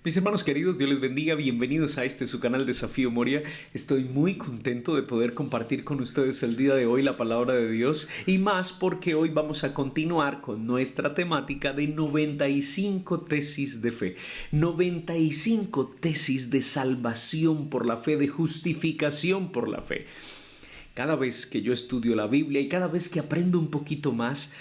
Mis hermanos queridos, Dios les bendiga, bienvenidos a su canal Desafío Moria. Estoy muy contento de poder compartir con ustedes el día de hoy la palabra de Dios y más porque hoy vamos a continuar con nuestra temática de 95 tesis de fe. 95 tesis de salvación por la fe, de justificación por la fe. Cada vez que yo estudio la Biblia y cada vez que aprendo un poquito más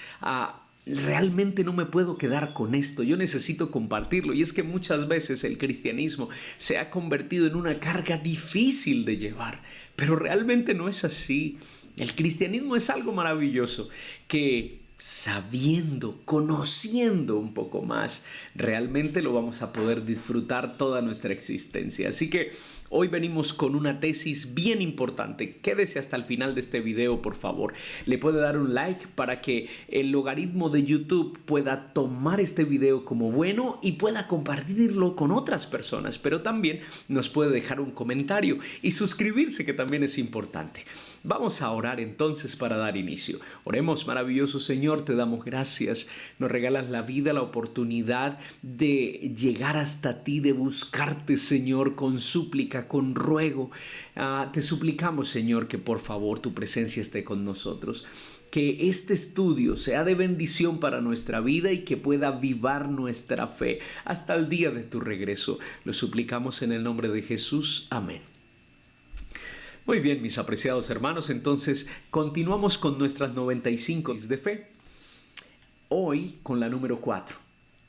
realmente no me puedo quedar con esto, yo necesito compartirlo. Y es que muchas veces el cristianismo se ha convertido en una carga difícil de llevar, pero realmente no es así. El cristianismo es algo maravilloso que sabiendo, conociendo un poco más, realmente lo vamos a poder disfrutar toda nuestra existencia. Así que hoy venimos con una tesis bien importante. Quédese hasta el final de este video, por favor. Le puede dar un like para que el logaritmo de YouTube pueda tomar este video como bueno y pueda compartirlo con otras personas. Pero también nos puede dejar un comentario y suscribirse, que también es importante. Vamos a orar entonces para dar inicio. Oremos. Maravilloso Señor, te damos gracias. Nos regalas la vida, la oportunidad de llegar hasta ti, de buscarte, Señor, con súplica, con ruego. Te suplicamos, Señor, que por favor tu presencia esté con nosotros. Que este estudio sea de bendición para nuestra vida y que pueda avivar nuestra fe hasta el día de tu regreso. Lo suplicamos en el nombre de Jesús. Amén. Muy bien, mis apreciados hermanos, entonces continuamos con nuestras 95 de fe. Hoy con la número 4,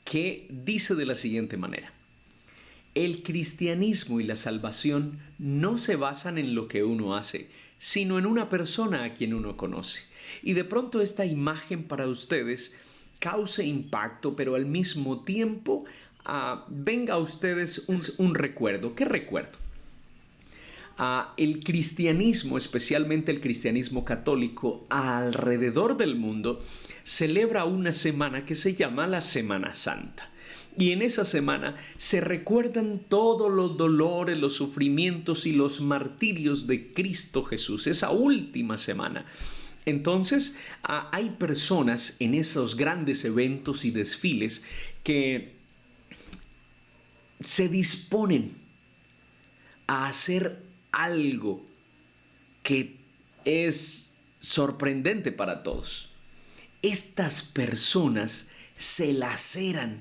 que dice de la siguiente manera: el cristianismo y la salvación no se basan en lo que uno hace, sino en una persona a quien uno conoce. Y de pronto esta imagen para ustedes cause impacto, pero al mismo tiempo venga a ustedes un recuerdo. ¿Qué recuerdo? El cristianismo, especialmente el cristianismo católico, alrededor del mundo, celebra una semana que se llama la Semana Santa. Y en esa semana se recuerdan todos los dolores, los sufrimientos y los martirios de Cristo Jesús, esa última semana. Entonces, hay personas en esos grandes eventos y desfiles que se disponen a hacer algo que es sorprendente para todos. Estas personas se laceran.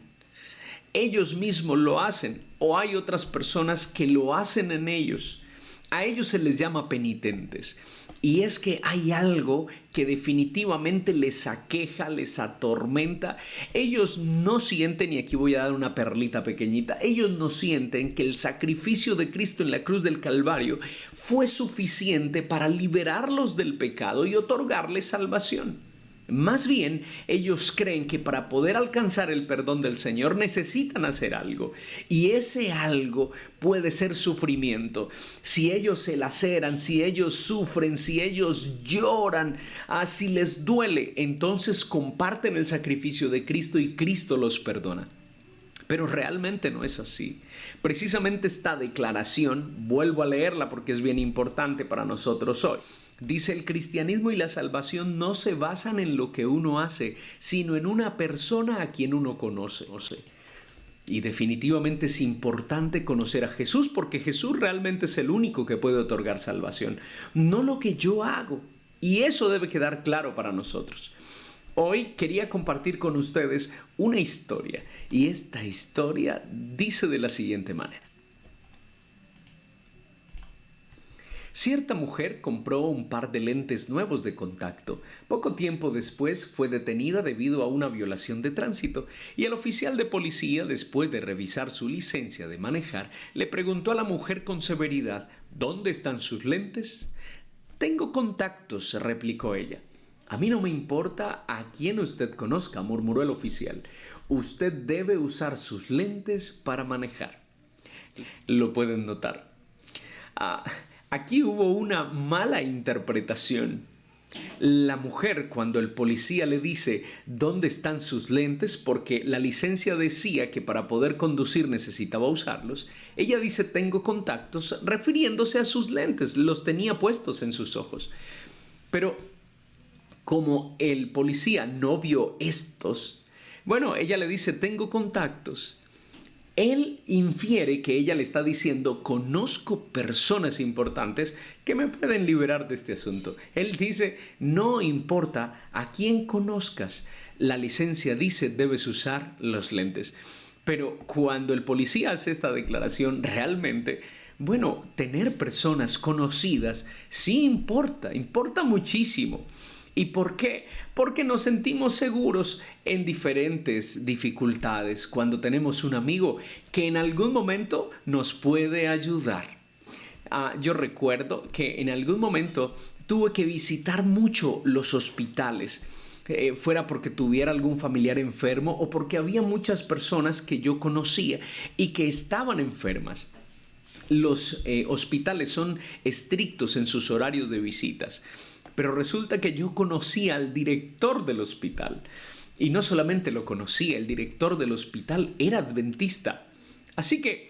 Ellos mismos lo hacen o hay otras personas que lo hacen en ellos. A ellos se les llama penitentes. Y es que hay algo que definitivamente les aqueja, les atormenta. Ellos no sienten, y aquí voy a dar una perlita pequeñita, ellos no sienten que el sacrificio de Cristo en la cruz del Calvario fue suficiente para liberarlos del pecado y otorgarles salvación. Más bien, ellos creen que para poder alcanzar el perdón del Señor necesitan hacer algo. Y ese algo puede ser sufrimiento. Si ellos se laceran, si ellos sufren, si ellos lloran, si les duele, entonces comparten el sacrificio de Cristo y Cristo los perdona. Pero realmente no es así. Precisamente esta declaración, vuelvo a leerla porque es bien importante para nosotros hoy. Dice: el cristianismo y la salvación no se basan en lo que uno hace, sino en una persona a quien uno conoce. Y definitivamente es importante conocer a Jesús, porque Jesús realmente es el único que puede otorgar salvación, no lo que yo hago. Y eso debe quedar claro para nosotros. Hoy quería compartir con ustedes una historia, y esta historia dice de la siguiente manera. Cierta mujer compró un par de lentes nuevos de contacto. Poco tiempo después fue detenida debido a una violación de tránsito y el oficial de policía, después de revisar su licencia de manejar, le preguntó a la mujer con severidad: ¿dónde están sus lentes? Tengo contactos, replicó ella. A mí no me importa a quién usted conozca, murmuró el oficial. Usted debe usar sus lentes para manejar. Lo pueden notar. Aquí hubo una mala interpretación. La mujer, cuando el policía le dice ¿dónde están sus lentes?, porque la licencia decía que para poder conducir necesitaba usarlos, ella dice tengo contactos, refiriéndose a sus lentes, los tenía puestos en sus ojos. Pero como el policía no vio estos, ella le dice tengo contactos. Él infiere que ella le está diciendo, conozco personas importantes que me pueden liberar de este asunto. Él dice, no importa a quién conozcas, la licencia dice debes usar los lentes. Pero cuando el policía hace esta declaración, realmente, bueno, tener personas conocidas sí importa muchísimo. ¿Y por qué? Porque nos sentimos seguros en diferentes dificultades cuando tenemos un amigo que en algún momento nos puede ayudar. Yo recuerdo que en algún momento tuve que visitar mucho los hospitales, fuera porque tuviera algún familiar enfermo o porque había muchas personas que yo conocía y que estaban enfermas. Los hospitales son estrictos en sus horarios de visitas. Pero resulta que yo conocía al director del hospital. Y no solamente lo conocía, el director del hospital era adventista. Así que,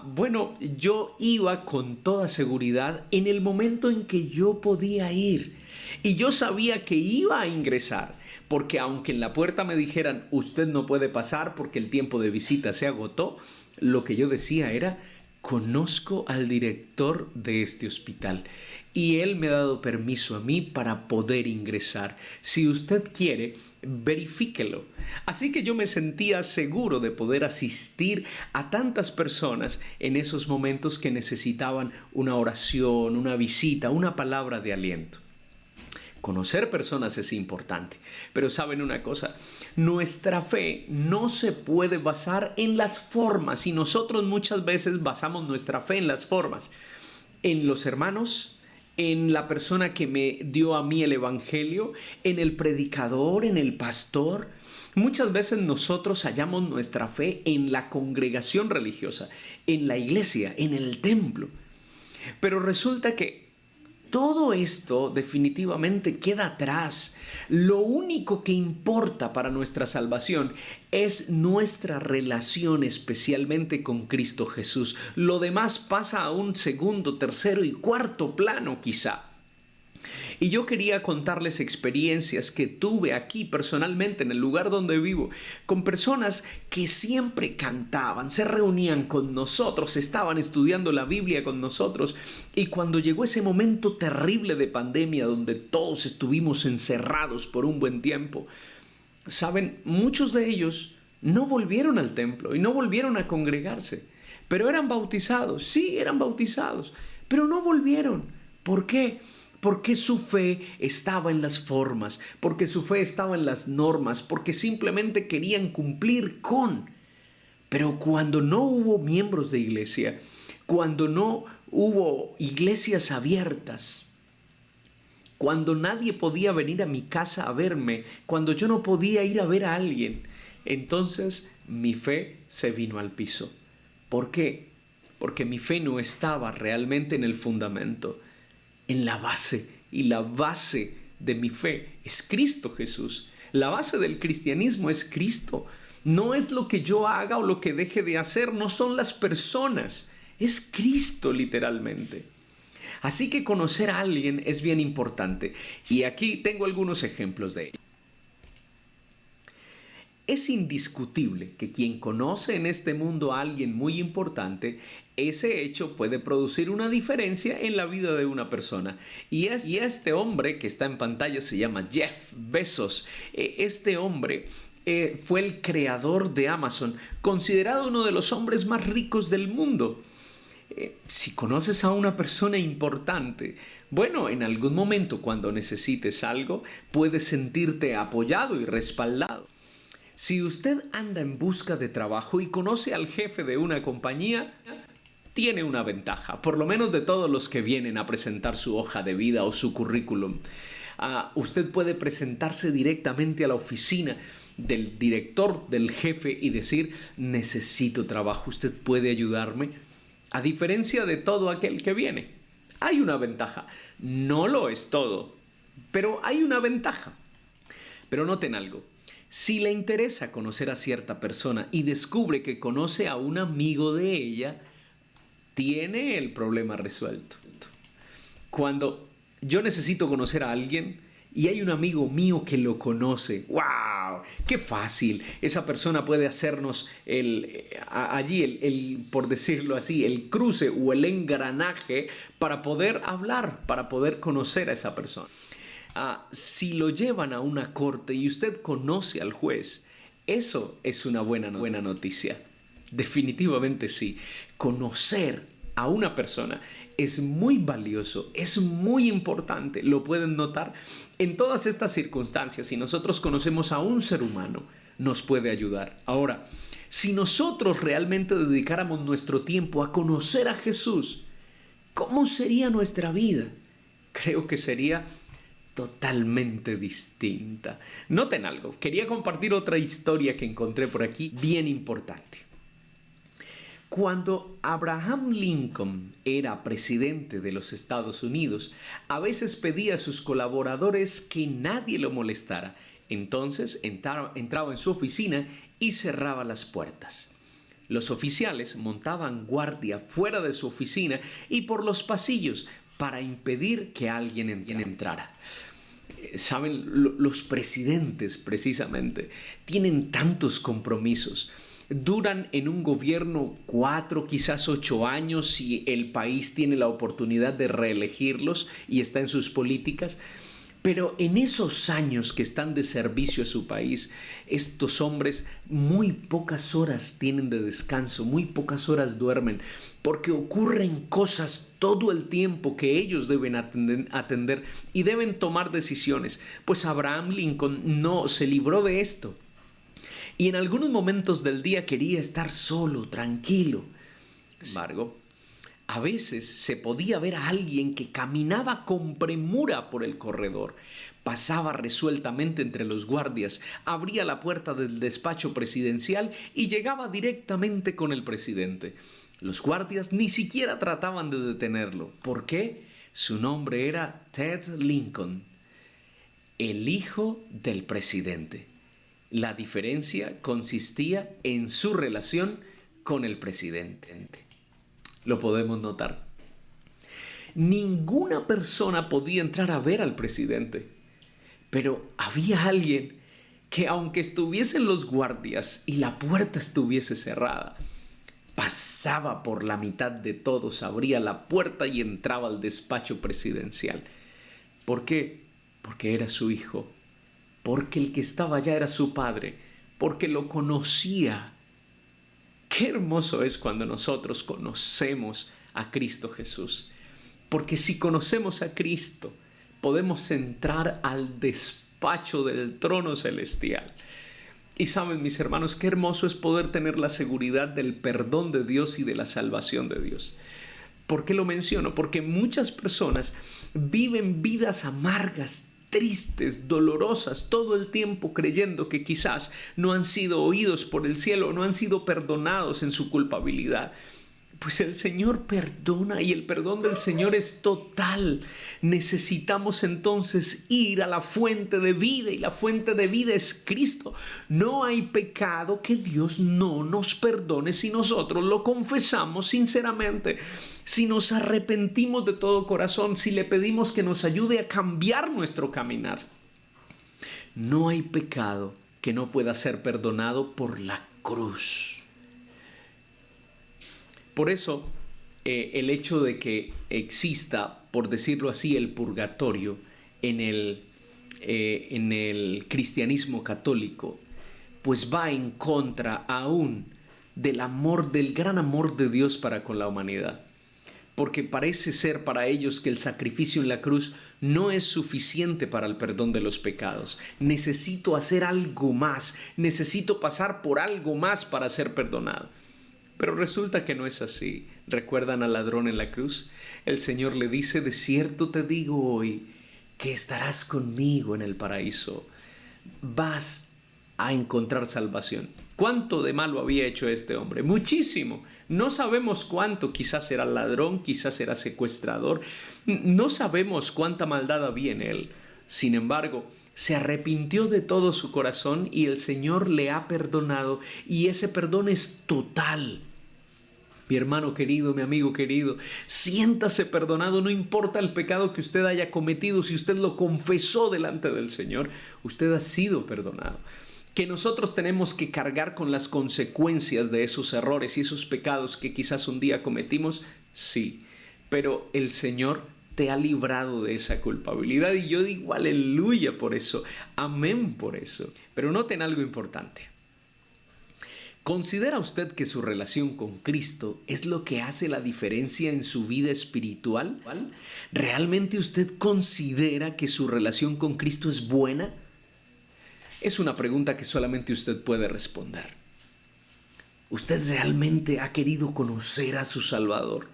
bueno, yo iba con toda seguridad en el momento en que yo podía ir. Y yo sabía que iba a ingresar. Porque aunque en la puerta me dijeran, usted no puede pasar porque el tiempo de visita se agotó, lo que yo decía era, conozco al director de este hospital y él me ha dado permiso a mí para poder ingresar. Si usted quiere, verifíquelo. Así que yo me sentía seguro de poder asistir a tantas personas en esos momentos que necesitaban una oración, una visita, una palabra de aliento. Conocer personas es importante, pero ¿saben una cosa? Nuestra fe no se puede basar en las formas y nosotros muchas veces basamos nuestra fe en las formas, en los hermanos, en la persona que me dio a mí el evangelio, en el predicador, en el pastor. Muchas veces nosotros hallamos nuestra fe en la congregación religiosa, en la iglesia, en el templo. Pero resulta que todo esto definitivamente queda atrás. Lo único que importa para nuestra salvación es nuestra relación especialmente con Cristo Jesús. Lo demás pasa a un segundo, tercero y cuarto plano quizá. Y yo quería contarles experiencias que tuve aquí personalmente en el lugar donde vivo, con personas que siempre cantaban, se reunían con nosotros, estaban estudiando la Biblia con nosotros. Y cuando llegó ese momento terrible de pandemia donde todos estuvimos encerrados por un buen tiempo, saben, muchos de ellos no volvieron al templo y no volvieron a congregarse, pero eran bautizados, sí, eran bautizados, pero no volvieron. ¿Por qué? Porque su fe estaba en las formas, porque su fe estaba en las normas, porque simplemente querían cumplir con. Pero cuando no hubo miembros de iglesia, cuando no hubo iglesias abiertas, cuando nadie podía venir a mi casa a verme, cuando yo no podía ir a ver a alguien, entonces mi fe se vino al piso. ¿Por qué? Porque mi fe no estaba realmente en el fundamento, en la base, y la base de mi fe es Cristo Jesús. La base del cristianismo es Cristo. No es lo que yo haga o lo que deje de hacer, no son las personas, es Cristo literalmente. Así que conocer a alguien es bien importante y aquí tengo algunos ejemplos de ello. Es indiscutible que quien conoce en este mundo a alguien muy importante, ese hecho puede producir una diferencia en la vida de una persona. Y este hombre que está en pantalla se llama Jeff Bezos. Este hombre fue el creador de Amazon, considerado uno de los hombres más ricos del mundo. Si conoces a una persona importante, bueno, en algún momento cuando necesites algo, puedes sentirte apoyado y respaldado. Si usted anda en busca de trabajo y conoce al jefe de una compañía, tiene una ventaja, por lo menos de todos los que vienen a presentar su hoja de vida o su currículum. Usted puede presentarse directamente a la oficina del director, del jefe y decir, necesito trabajo, ¿usted puede ayudarme? A diferencia de todo aquel que viene, hay una ventaja. No lo es todo, pero hay una ventaja. Pero noten algo. Si le interesa conocer a cierta persona y descubre que conoce a un amigo de ella, tiene el problema resuelto. Cuando yo necesito conocer a alguien y hay un amigo mío que lo conoce. ¡Wow! ¡Qué fácil! Esa persona puede hacernos por decirlo así, el cruce o el engranaje para poder hablar, para poder conocer a esa persona. Si lo llevan a una corte y usted conoce al juez, eso es una buena noticia. Definitivamente sí. Conocer a una persona es muy valioso, es muy importante. Lo pueden notar en todas estas circunstancias. Si nosotros conocemos a un ser humano, nos puede ayudar. Ahora, si nosotros realmente dedicáramos nuestro tiempo a conocer a Jesús, ¿cómo sería nuestra vida? Creo que sería totalmente distinta. Noten algo, quería compartir otra historia que encontré por aquí, bien importante. Cuando Abraham Lincoln era presidente de los Estados Unidos, a veces pedía a sus colaboradores que nadie lo molestara. Entonces entraba en su oficina y cerraba las puertas. Los oficiales montaban guardia fuera de su oficina y por los pasillos para impedir que alguien entrara. Saben, los presidentes precisamente tienen tantos compromisos. Duran en un gobierno 4, quizás 8 años si el país tiene la oportunidad de reelegirlos y está en sus políticas. Pero en esos años que están de servicio a su país, estos hombres muy pocas horas tienen de descanso, muy pocas horas duermen, porque ocurren cosas todo el tiempo que ellos deben atender y deben tomar decisiones. Pues Abraham Lincoln no se libró de esto. Y en algunos momentos del día quería estar solo, tranquilo. Sin embargo, a veces se podía ver a alguien que caminaba con premura por el corredor. Pasaba resueltamente entre los guardias, abría la puerta del despacho presidencial y llegaba directamente con el presidente. Los guardias ni siquiera trataban de detenerlo. ¿Por qué? Su nombre era Ted Lincoln, el hijo del presidente. La diferencia consistía en su relación con el presidente. Lo podemos notar. Ninguna persona podía entrar a ver al presidente, pero había alguien que, aunque estuviesen los guardias y la puerta estuviese cerrada, pasaba por la mitad de todos, abría la puerta y entraba al despacho presidencial. ¿Por qué? Porque era su hijo. Porque el que estaba allá era su padre, porque lo conocía. Qué hermoso es cuando nosotros conocemos a Cristo Jesús. Porque si conocemos a Cristo, podemos entrar al despacho del trono celestial. Y saben, mis hermanos, qué hermoso es poder tener la seguridad del perdón de Dios y de la salvación de Dios. ¿Por qué lo menciono? Porque muchas personas viven vidas amargas, tristes, dolorosas, todo el tiempo creyendo que quizás no han sido oídos por el cielo, no han sido perdonados en su culpabilidad. Pues el Señor perdona y el perdón del Señor es total. Necesitamos entonces ir a la fuente de vida y la fuente de vida es Cristo. No hay pecado que Dios no nos perdone si nosotros lo confesamos sinceramente, si nos arrepentimos de todo corazón, si le pedimos que nos ayude a cambiar nuestro caminar. No hay pecado que no pueda ser perdonado por la cruz. Por eso, el hecho de que exista, por decirlo así, el purgatorio en el cristianismo católico, pues va en contra aún del amor, del gran amor de Dios para con la humanidad. Porque parece ser para ellos que el sacrificio en la cruz no es suficiente para el perdón de los pecados. Necesito hacer algo más, necesito pasar por algo más para ser perdonado. Pero resulta que no es así. ¿Recuerdan al ladrón en la cruz? El Señor le dice, de cierto te digo hoy que estarás conmigo en el paraíso. Vas a encontrar salvación. ¿Cuánto de malo había hecho este hombre? Muchísimo. No sabemos cuánto. Quizás era ladrón, quizás era secuestrador. No sabemos cuánta maldad había en él. Sin embargo, se arrepintió de todo su corazón y el Señor le ha perdonado y ese perdón es total. Mi hermano querido, mi amigo querido, siéntase perdonado, no importa el pecado que usted haya cometido, si usted lo confesó delante del Señor, usted ha sido perdonado. Que nosotros tenemos que cargar con las consecuencias de esos errores y esos pecados que quizás un día cometimos, sí, pero el Señor te ha librado de esa culpabilidad y yo digo aleluya por eso, amén por eso. Pero noten algo importante. ¿Considera usted que su relación con Cristo es lo que hace la diferencia en su vida espiritual? ¿Realmente usted considera que su relación con Cristo es buena? Es una pregunta que solamente usted puede responder. ¿Usted realmente ha querido conocer a su Salvador?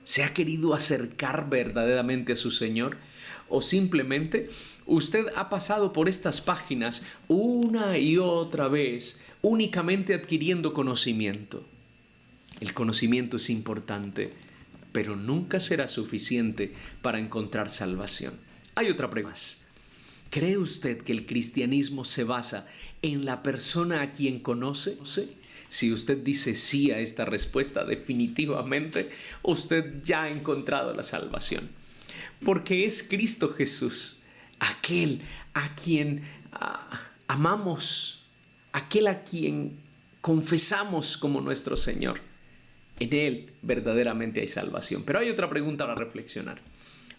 ¿Se ha querido acercar verdaderamente a su Señor? ¿O simplemente usted ha pasado por estas páginas una y otra vez, únicamente adquiriendo conocimiento? El conocimiento es importante, pero nunca será suficiente para encontrar salvación. Hay otra pregunta más. ¿Cree usted que el cristianismo se basa en la persona a quien conoce? Si usted dice sí a esta respuesta, definitivamente usted ya ha encontrado la salvación. Porque es Cristo Jesús, aquel a quien amamos, aquel a quien confesamos como nuestro Señor. En Él verdaderamente hay salvación. Pero hay otra pregunta para reflexionar.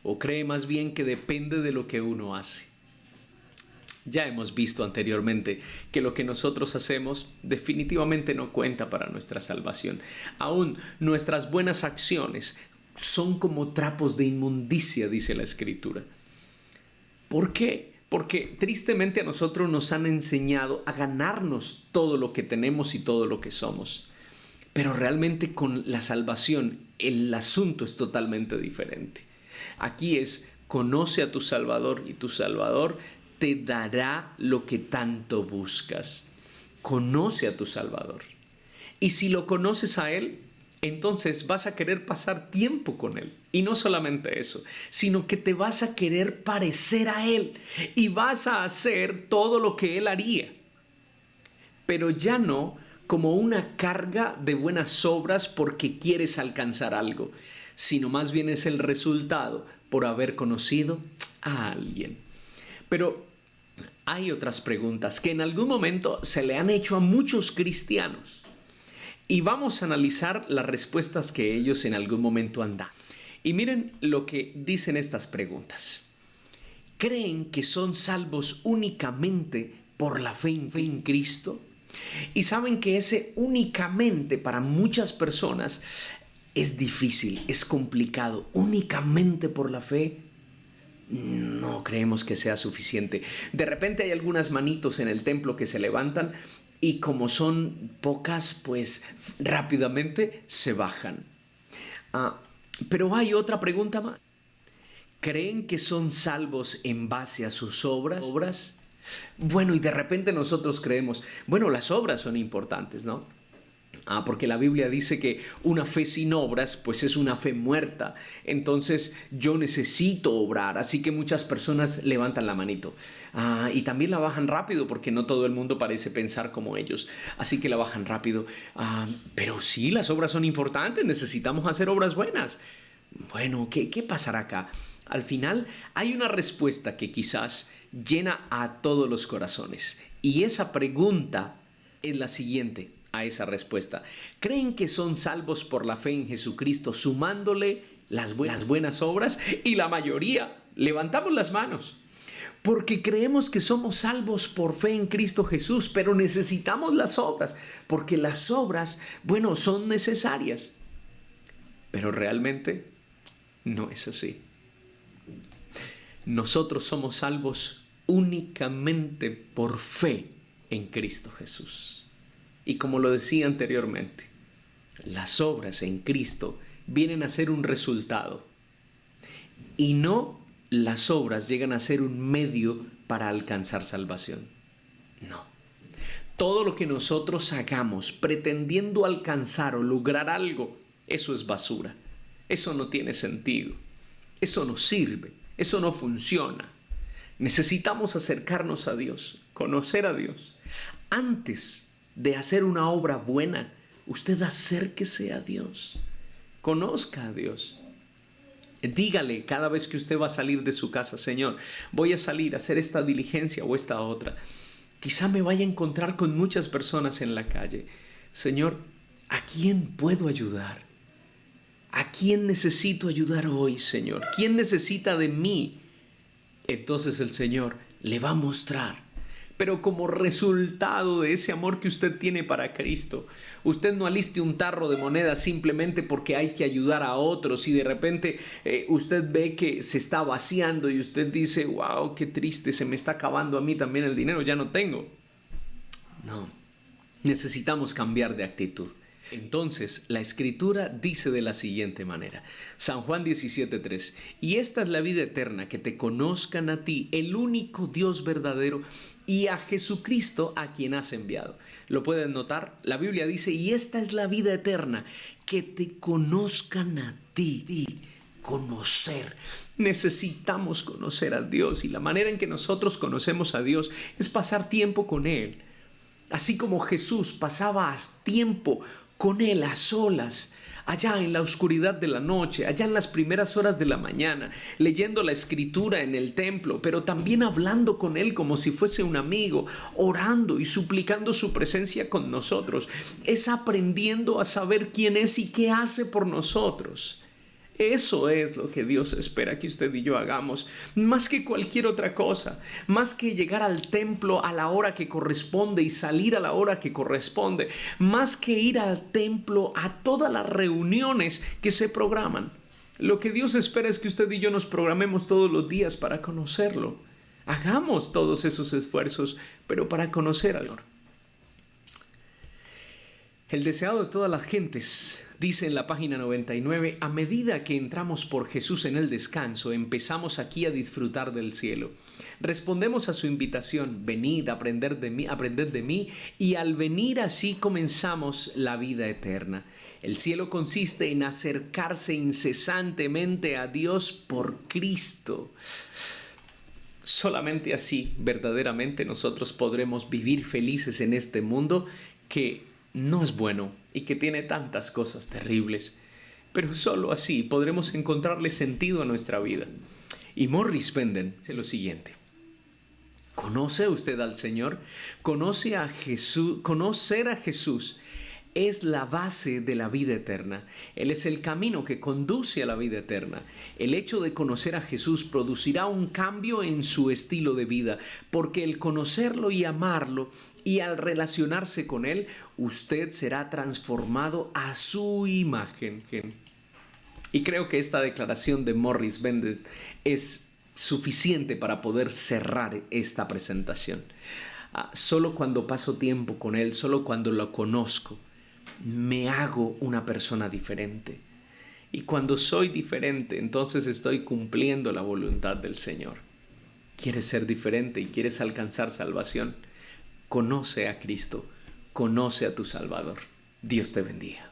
¿O cree más bien que depende de lo que uno hace? Ya hemos visto anteriormente que lo que nosotros hacemos definitivamente no cuenta para nuestra salvación. Aún nuestras buenas acciones son como trapos de inmundicia, dice la Escritura. ¿Por qué? Porque tristemente a nosotros nos han enseñado a ganarnos todo lo que tenemos y todo lo que somos. Pero realmente con la salvación el asunto es totalmente diferente. Aquí es: conoce a tu Salvador y tu Salvador te dará lo que tanto buscas. Conoce a tu Salvador. Y si lo conoces a Él, entonces vas a querer pasar tiempo con Él. Y no solamente eso, sino que te vas a querer parecer a Él y vas a hacer todo lo que Él haría. Pero ya no como una carga de buenas obras porque quieres alcanzar algo, sino más bien es el resultado por haber conocido a alguien. Pero hay otras preguntas que en algún momento se le han hecho a muchos cristianos y vamos a analizar las respuestas que ellos en algún momento han dado. Y miren lo que dicen estas preguntas. ¿Creen que son salvos únicamente por la fe en Cristo? Y saben que ese únicamente para muchas personas es difícil, es complicado. Únicamente por la fe no creemos que sea suficiente. De repente hay algunas manitos en el templo que se levantan y como son pocas, pues rápidamente se bajan. Pero hay otra pregunta más. ¿Creen que son salvos en base a sus obras? Bueno, y de repente nosotros creemos, bueno, las obras son importantes, ¿no? Porque la Biblia dice que una fe sin obras pues es una fe muerta. Entonces yo necesito obrar. Así que muchas personas levantan la manito. Y también la bajan rápido porque no todo el mundo parece pensar como ellos. Así que la bajan rápido. Pero sí, las obras son importantes. Necesitamos hacer obras buenas. Bueno, ¿qué pasará acá? Al final hay una respuesta que quizás llena a todos los corazones. Y esa pregunta es la siguiente a esa respuesta. ¿Creen que son salvos por la fe en Jesucristo sumándole las buenas obras? Y la mayoría levantamos las manos porque creemos que somos salvos por fe en Cristo Jesús, pero necesitamos las obras porque las obras, bueno, son necesarias. Pero realmente no es así. Nosotros somos salvos únicamente por fe en Cristo Jesús. Y como lo decía anteriormente, las obras en Cristo vienen a ser un resultado. Y no las obras llegan a ser un medio para alcanzar salvación. No. Todo lo que nosotros hagamos pretendiendo alcanzar o lograr algo, eso es basura. Eso no tiene sentido. Eso no sirve. Eso no funciona. Necesitamos acercarnos a Dios, conocer a Dios. Antes de hacer una obra buena, Usted acérquese a Dios, conozca a Dios. Dígale cada vez que usted va a salir de su casa: Señor, voy a salir a hacer esta diligencia o esta otra. Quizá me vaya a encontrar con muchas personas en la calle. Señor, ¿a quién puedo ayudar? ¿A quién necesito ayudar hoy, Señor? ¿Quién necesita de mí? Entonces el Señor le va a mostrar. Pero como resultado de ese amor que usted tiene para Cristo, usted no aliste un tarro de monedas simplemente porque hay que ayudar a otros y de repente usted ve que se está vaciando y usted dice: wow, qué triste, se me está acabando a mí también el dinero, ya no tengo. No, necesitamos cambiar de actitud. Entonces, la Escritura dice de la siguiente manera, San Juan 17:3, y esta es la vida eterna, que te conozcan a ti, el único Dios verdadero, y a Jesucristo a quien has enviado. ¿Lo pueden notar? La Biblia dice: y esta es la vida eterna, que te conozcan a ti. Conocer. Necesitamos conocer a Dios, y la manera en que nosotros conocemos a Dios es pasar tiempo con Él. Así como Jesús pasaba tiempo con Él a solas, allá en la oscuridad de la noche, allá en las primeras horas de la mañana, leyendo la Escritura en el templo, pero también hablando con Él como si fuese un amigo, orando y suplicando su presencia con nosotros. Es aprendiendo a saber quién es y qué hace por nosotros. Eso es lo que Dios espera que usted y yo hagamos, más que cualquier otra cosa, más que llegar al templo a la hora que corresponde y salir a la hora que corresponde, más que ir al templo a todas las reuniones que se programan. Lo que Dios espera es que usted y yo nos programemos todos los días para conocerlo. Hagamos todos esos esfuerzos, pero para conocer al Señor. El deseado de todas las gentes, dice en la página 99, a medida que entramos por Jesús en el descanso, empezamos aquí a disfrutar del cielo. Respondemos a su invitación: venid, aprended de mí, y al venir así comenzamos la vida eterna. El cielo consiste en acercarse incesantemente a Dios por Cristo. Solamente así, verdaderamente, nosotros podremos vivir felices en este mundo que no es bueno y que tiene tantas cosas terribles, pero solo así podremos encontrarle sentido a nuestra vida. Y Morris Benden dice lo siguiente: ¿conoce usted al Señor? Conocer a Jesús es la base de la vida eterna. Él es el camino que conduce a la vida eterna. El hecho de conocer a Jesús producirá un cambio en su estilo de vida, porque el conocerlo y amarlo, y al relacionarse con Él, usted será transformado a su imagen. Y creo que esta declaración de Morris Benden es suficiente para poder cerrar esta presentación. Solo cuando paso tiempo con Él, solo cuando lo conozco, me hago una persona diferente. Y cuando soy diferente, entonces estoy cumpliendo la voluntad del Señor. ¿Quieres ser diferente y quieres alcanzar salvación? Conoce a Cristo, conoce a tu Salvador. Dios te bendiga.